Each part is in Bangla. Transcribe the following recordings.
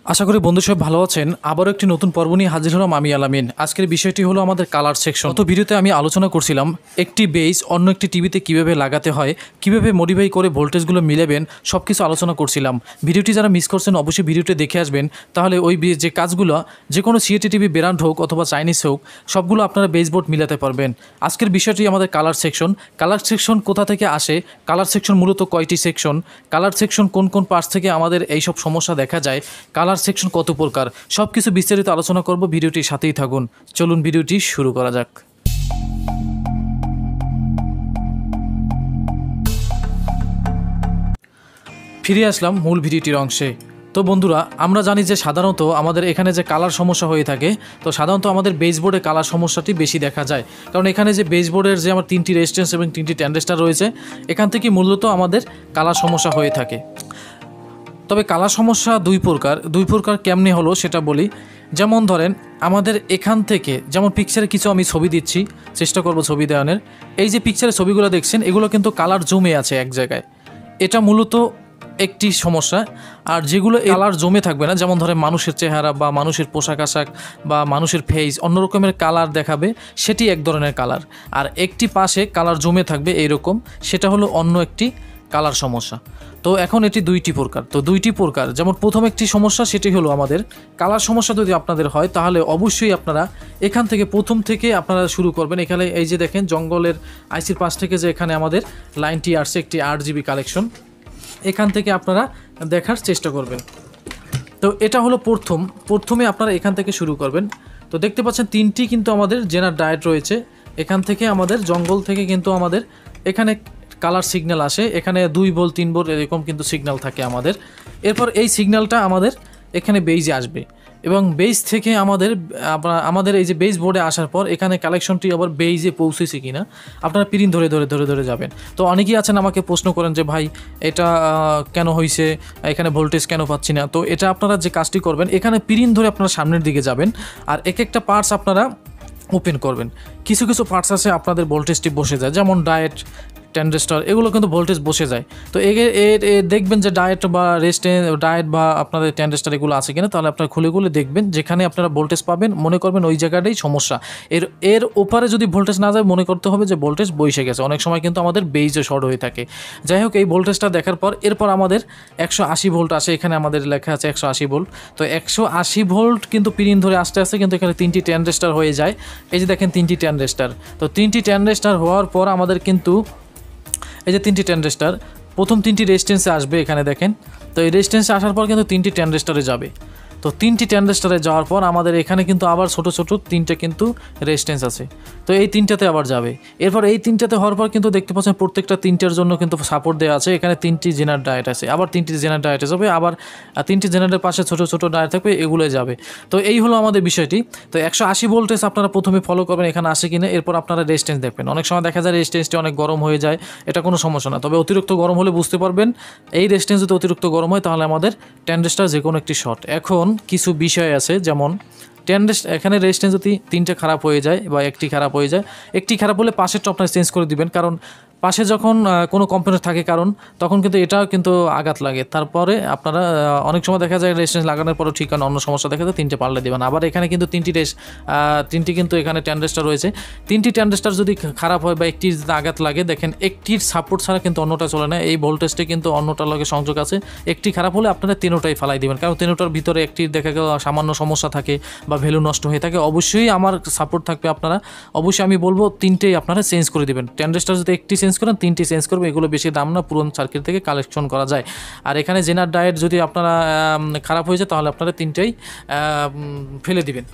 আশা করি বন্ধু সব ভালো আছেন। আবারও একটি নতুন পর্ব নিয়ে হাজির হলাম আমি আলামিন। আজকের বিষয়টি হলো আমাদের কালার সেকশন। গত ভিডিওতে আমি আলোচনা করছিলাম একটি বেস অন্য একটি টিভিতে কিভাবে লাগাতে হয়, কিভাবে মডিফাই করে ভোল্টেজগুলো মিলাবেন, সব কিছু আলোচনা করছিলাম। ভিডিওটি যারা মিস করছেন অবশ্যই ভিডিওটি দেখে আসবেন, তাহলে ওই যে কাজগুলো যে কোনো সিএটি টিভি ব্র্যান্ড হোক অথবা চাইনিজ হোক সবগুলো আপনারা বেসবোর্ড মিলাতে পারবেন। আজকের বিষয়টি আমাদের কালার সেকশন। কালার সেকশন কোথা থেকে আসে, কালার সেকশন মূলত কয়টি সেকশন, কালার সেকশন কোন কোন পার্টস থেকে আমাদের এইসব সমস্যা দেখা যায়, কালার সেকশন কত প্রকার, সব কিছু বিস্তারিত আলোচনা করব। ভিডিওটির সাথেই থাকুন। চলুন ভিডিওটি শুরু করা যাক। ফিরে আসলাম মূল ভিডিওটির অংশে। তো বন্ধুরা, আমরা জানি যে সাধারণত আমাদের এখানে যে কালার সমস্যা হয়ে থাকে, তো সাধারণত আমাদের বেসবোর্ডে কালার সমস্যাটি বেশি দেখা যায়। কারণ এখানে যে বেসবোর্ডের যে আমার 3টি রেজিস্ট্যান্স এবং 3টি ট্রানজিস্টর রয়েছে, এখান থেকে মূলত আমাদের কালার সমস্যা হয়ে থাকে। তবে কালার সমস্যা দুই প্রকার কেমনে হলো সেটা বলি। যেমন ধরেন আমাদের এখান থেকে, যেমন পিকচারে কিছু আমি ছবি দিচ্ছি, চেষ্টা করব ছবি দেওয়ানোর। এই যে পিকচারে ছবিগুলো দেখছেন, এগুলো কিন্তু কালার জমে আছে এক জায়গায়, এটা মূলত একটি সমস্যা। আর যেগুলো কালার জমে থাকবে না, যেমন ধরেন মানুষের চেহারা বা মানুষের পোশাক আশাক বা মানুষের ফেস অন্য রকমের কালার দেখাবে, সেটি এক ধরনের কালার। আর একটি পাশে কালার জমে থাকবে এইরকম, সেটা হলো অন্য একটি কালার সমস্যা। তো এখন এটি দুইটি প্রকার। তো দুইটি প্রকার, যেমন প্রথম একটি সমস্যা সেটি হলো আমাদের কালার সমস্যা যদি আপনাদের হয়, তাহলে অবশ্যই আপনারা এখান থেকে প্রথম থেকে আপনারা শুরু করবেন। এখানে এই যে দেখেন জঙ্গলের আইসির পাশ থেকে যে এখানে আমাদের লাইনটি আসছে, একটি RGB কালেকশন, এখান থেকে আপনারা দেখার চেষ্টা করবেন। তো এটা হলো প্রথমে আপনারা এখান থেকে শুরু করবেন। তো দেখতে পাচ্ছেন 3টি কিন্তু আমাদের জেনার ডায়েট রয়েছে। এখান থেকে আমাদের জঙ্গল থেকে কিন্তু আমাদের এখানে কালার সিগন্যাল আসে, এখানে 2 ভোল্ট 3 ভোল্ট এরকম কিন্তু সিগন্যাল থাকে আমাদের। এরপর এই সিগন্যালটা আমাদের এখানে বেইজে আসবে এবং বেইজ থেকে আমাদের এই যে বেইজ বোর্ডে আসার পর এখানে কালেকশনটি আবার বেইজে পৌঁছেছে কিনা আপনারা পিন ধরে যাবেন। তো অনেকেই আছেন আমাকে প্রশ্ন করেন যে ভাই এটা কেন হয়েছে, এখানে ভোল্টেজ কেন পাচ্ছি না। তো এটা আপনারা যে কাজটি করবেন, এখানে পিন ধরে আপনারা সামনের দিকে যাবেন আর এক একটা পার্টস আপনারা ওপেন করবেন। কিছু পার্টস আছে আপনাদের ভোল্টেজটি বসে যায়, যেমন ডায়েট, ট্রানজিস্টর, এগুলো কিন্তু ভোল্টেজ বসে যায়। তো দেখবেন যে ডায়েট বা আপনাদের ট্রানজিস্টর এগুলো আছে কিনা, তাহলে আপনারা খুলে দেখবেন যেখানে আপনারা ভোল্টেজ পাবেন, মনে করবেন ওই জায়গাটাই সমস্যা। এর ওপারে যদি ভোল্টেজ না যায়, মনে করতে হবে যে ভোল্টেজ বসে গেছে। অনেক সময় কিন্তু আমাদের বেইজে শর্ট হয়ে থাকে। যাই হোক, এই ভোল্টেজটা দেখার পর এরপর আমাদের 180 ভোল্ট আসে, এখানে আমাদের লেখা আছে 180 ভোল্ট। তো 180 ভোল্ট কিন্তু পিন ধরে আসতে কিন্তু এখানে 3টি ট্রানজিস্টর হয়ে যায়। এই যে দেখেন 3টি ট্রানজিস্টর। তো 3টি ট্রানজিস্টর হওয়ার পর আমাদের কিন্তু এই যে 3টি ট্রানজিস্টর, প্রথম 3টি রেজিস্ট্যান্সে আসবে, এখানে দেখেন। তো এই রেজিস্ট্যান্সে আসার পর কিন্তু 3টি ট্রানজিস্টরে যাবে। তো 3টি ট্রানজিস্টরে যাওয়ার পর আমাদের এখানে কিন্তু আবার ছোট 3টে কিন্তু রেজিস্ট্যান্স আছে। তো এই 3টাতে আবার যাবে। এরপর এই 3টাতে হওয়ার পর কিন্তু দেখতে পাচ্ছেন প্রত্যেকটা 3টার জন্য কিন্তু সাপোর্ট দেওয়া আছে। এখানে 3টি জেনার ডায়েট আছে, আবার 3টি জেনার ডায়েট যাবে, আবার 3টি জেনারের পাশে ছোট ডায়েট থাকবে, এগুলো যাবে। তো এই হলো আমাদের বিষয়টি। তো 180 ভোল্টেজ আপনারা প্রথমে ফলো করবেন এখানে আসে কিনা, এরপর আপনারা রেজিস্ট্যান্স দেখবেন। অনেক সময় দেখা যায় রেজিস্ট্যান্সটি অনেক গরম হয়ে যায়, এটা কোনো সমস্যা না। তবে অতিরিক্ত গরম হলে বুঝতে পারবেন, এই রেজিস্ট্যান্স যদি অতিরিক্ত গরম হয় তাহলে আমাদের ট্রানজিস্টর যে কোনো একটি শর্ট। এখন কিছু বিষয় আছে, যেমন এখানে রেজিস্ট্যান্স যদি 3টে খারাপ হয়ে যায় বা একটি খারাপ হয়ে যায়, একটি খারাপ হলে পাশেরটা আপনারা চেঞ্জ করে দিবেন। কারণ পাশে যখন কোনো কম্পোনেন্ট থাকে, কারণ তখন কিন্তু এটাও কিন্তু আঘাত লাগে। তারপরে আপনারা অনেক সময় দেখা যায় রেজিস্ট্যান্স লাগানোর পরও ঠিক অন্য সমস্যা দেখা যায়, 3টে পাল্টে দেবেন। আবার এখানে কিন্তু 3টি কিন্তু এখানে ট্রানজিস্টর রয়েছে। 3টি ট্রানজিস্টর যদি খারাপ হয় বা একটির যদি আঘাত লাগে, দেখেন একটির সাপোর্ট ছাড়া কিন্তু অন্যটা চলে না। এই ভোল্টেজটি কিন্তু অন্যটার লগে সংযোগ আছে। একটি খারাপ হলে আপনারা 3টাই ফালাই দেবেন, কারণ 3টার ভিতরে একটির দেখা গেল সামান্য সমস্যা থাকে বা ভ্যালু নষ্ট হয়ে থাকে। অবশ্যই আমার সাপোর্ট থাকবে, আপনারা অবশ্যই আমি বলবো 3টেই আপনারা চেঞ্জ করে দেবেন। ট্রানজিস্টর যদি একটি চেঞ্জ করেন, 3টি চেঞ্জ করবে, এগুলো বেশি দাম না, পুরনো সার্কিট থেকে কালেকশন করা যায়। আর এখানে জেনার ডায়েট যদি আপনারা খারাপ হয়ে যায়, তাহলে আপনারা 3টাই ফেলে দিবেন।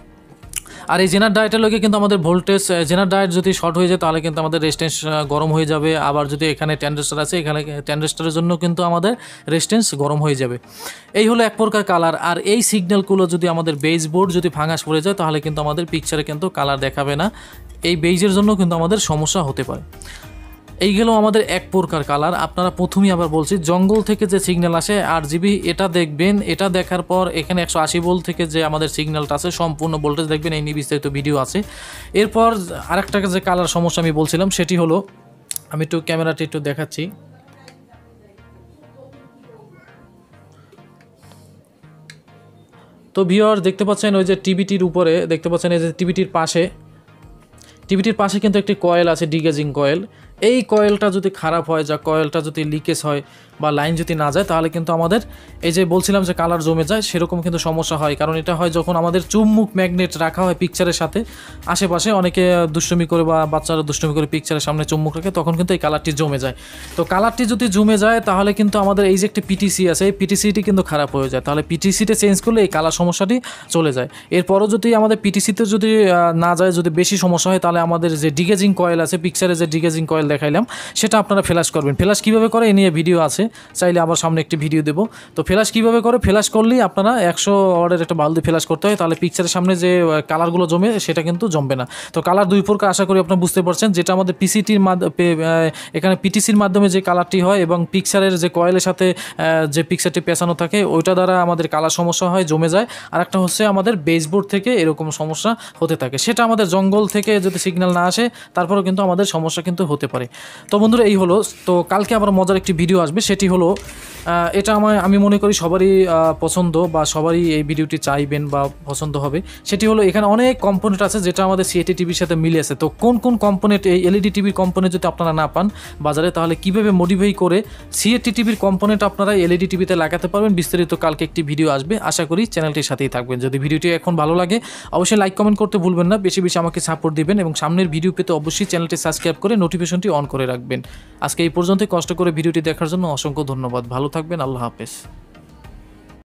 আর এই জেনার ডায়েটের লগে কিন্তু আমাদের ভোল্টেজ, জেনার ডায়েট যদি শর্ট হয়ে যায় তাহলে কিন্তু আমাদের রেজিস্ট্যান্স গরম হয়ে যাবে। আবার যদি এখানে ট্রানজিস্টর আছে, এখানে ট্রানজিস্টরের জন্য কিন্তু আমাদের রেজিস্ট্যান্স গরম হয়ে যাবে। এই হলো এক প্রকার কালার। আর এই সিগন্যালগুলো যদি আমাদের বেইজ বোর্ড যদি ভাঙাস পড়ে যায়, তাহলে কিন্তু আমাদের পিকচারে কিন্তু কালার দেখাবে না। এই বেইজের জন্য কিন্তু আমাদের সমস্যা হতে পারে। এই গেল আমাদের এক প্রকার কালার। আপনারা প্রথমেই আবার বলছি, জঙ্গল থেকে যে সিগন্যাল আসে RGB, এটা দেখবেন। এটা দেখার পর এখানে 180 ভোল্ট থেকে যে আমাদের সিগন্যালটা আছে, সম্পূর্ণ ভোল্টেজ দেখবেন, এই নিয়ে বিস্তারিত ভিডিও আছে। এরপর আরেকটা যে কালার সমস্যা আমি বলছিলাম, সেটি হলো, আমি একটু ক্যামেরাটি একটু দেখাচ্ছি। তো ভিউয়ার দেখতে পাচ্ছেন ওই যে টিভিটির উপরে দেখতে পাচ্ছেন এই যে টিভিটির পাশে কিন্তু একটি কয়েল আছে, ডিগেজিং কয়েল। এই কয়েলটা যদি খারাপ হয়, যা কয়েলটা যদি লিকেজ হয় বা লাইন যদি না যায়, তাহলে কিন্তু আমাদের এই যে বলছিলাম যে কালার জমে যায়, সেরকম কিন্তু সমস্যা হয়। কারণ এটা হয় যখন আমাদের চুম্বক ম্যাগনেট রাখা হয় পিকচারের সাথে আশেপাশে, অনেকে দুষ্টুমি করে বা বাচ্চারা দুষ্টুমি করে পিকচারের সামনে চুম্বক রাখে, তখন কিন্তু এই কালারটি জমে যায়। তো কালারটি যদি জমে যায় তাহলে কিন্তু আমাদের এই যে একটি পিটিসি আছে, এই পিটিসিটি কিন্তু খারাপ হয়ে যায়। তাহলে পিটিসিতে চেঞ্জ করলে এই কালার সমস্যাটি চলে যায়। এরপরও যদি আমাদের পিটিসিতে যদি না যায়, যদি বেশি সমস্যা হয়, তাহলে আমাদের যে ডিগেজিং কয়েল আছে, পিকচারে যে ডিগেজিং কয়েল দেখাইলাম, সেটা আপনারা ফ্ল্যাশ করবেন। ফ্ল্যাশ কীভাবে করে এ নিয়ে ভিডিও আছে, চাইলে আবার সামনে একটি ভিডিও দেবো। তো ফ্ল্যাশ কীভাবে করে, ফ্ল্যাশ করলেই আপনারা 100 ওয়াটের একটা বাল্ব দিয়ে ফ্ল্যাশ করতে হয়, তাহলে পিকচারের সামনে যে কালারগুলো জমে সেটা কিন্তু জমবে না। তো কালার দুই প্রকার, আশা করি আপনারা বুঝতে পারছেন। যেটা আমাদের এখানে পিটিসির মাধ্যমে যে কালারটি হয় এবং পিকচারের যে কয়েলের সাথে যে পিকচারটি পেঁচানো থাকে, ওইটা দ্বারা আমাদের কালার সমস্যা হয়, জমে যায়। আর একটা হচ্ছে আমাদের বেসবোর্ড থেকে এরকম সমস্যা হতে থাকে। সেটা আমাদের জঙ্গল থেকে যদি সিগন্যাল না আসে, তারপরেও কিন্তু আমাদের সমস্যা কিন্তু হতে পারে। তো বন্ধুরা, এই হলো। তো কালকে আবার মজার একটি ভিডিও আসবে, সেটি হলো এটা আমি মনে করি সবারই পছন্দ বা সবারই এই ভিডিওটি চাইবেন বা পছন্দ হবে। সেটি হলো এখানে অনেক কম্পোনেন্ট আছে যেটা আমাদের সিএটি টিভির সাথে মিলে আছে। তো কোন কোন কম্পোনেন্ট, এই এলইডি টিভির কম্পোনেন্ট যদি আপনারা না পান বাজারে, তাহলে কীভাবে মডিফাই করে সিএটি টিভির কম্পোনেন্ট আপনারা এলইডি টিভিতে লাগাতে পারবেন, বিস্তারিত কালকে একটি ভিডিও আসবে। আশা করি চ্যানেলটির সাথেই থাকবেন। যদি ভিডিওটি এখন ভালো লাগে অবশ্যই লাইক কমেন্ট করতে ভুলবেন না, বেশি বেশি আমাকে সাপোর্ট দিবেন এবং সামনের ভিডিও পেতে অবশ্যই চ্যানেলটি সাবস্ক্রাইব করে নোটিফিকেশনটি অন করে রাখবেন। আজকে এই পর্যন্ত কষ্ট করে ভিডিওটি দেখার জন্য অসংখ্য ধন্যবাদ। ভালো থাকবেন, আল্লাহ হাফেজ।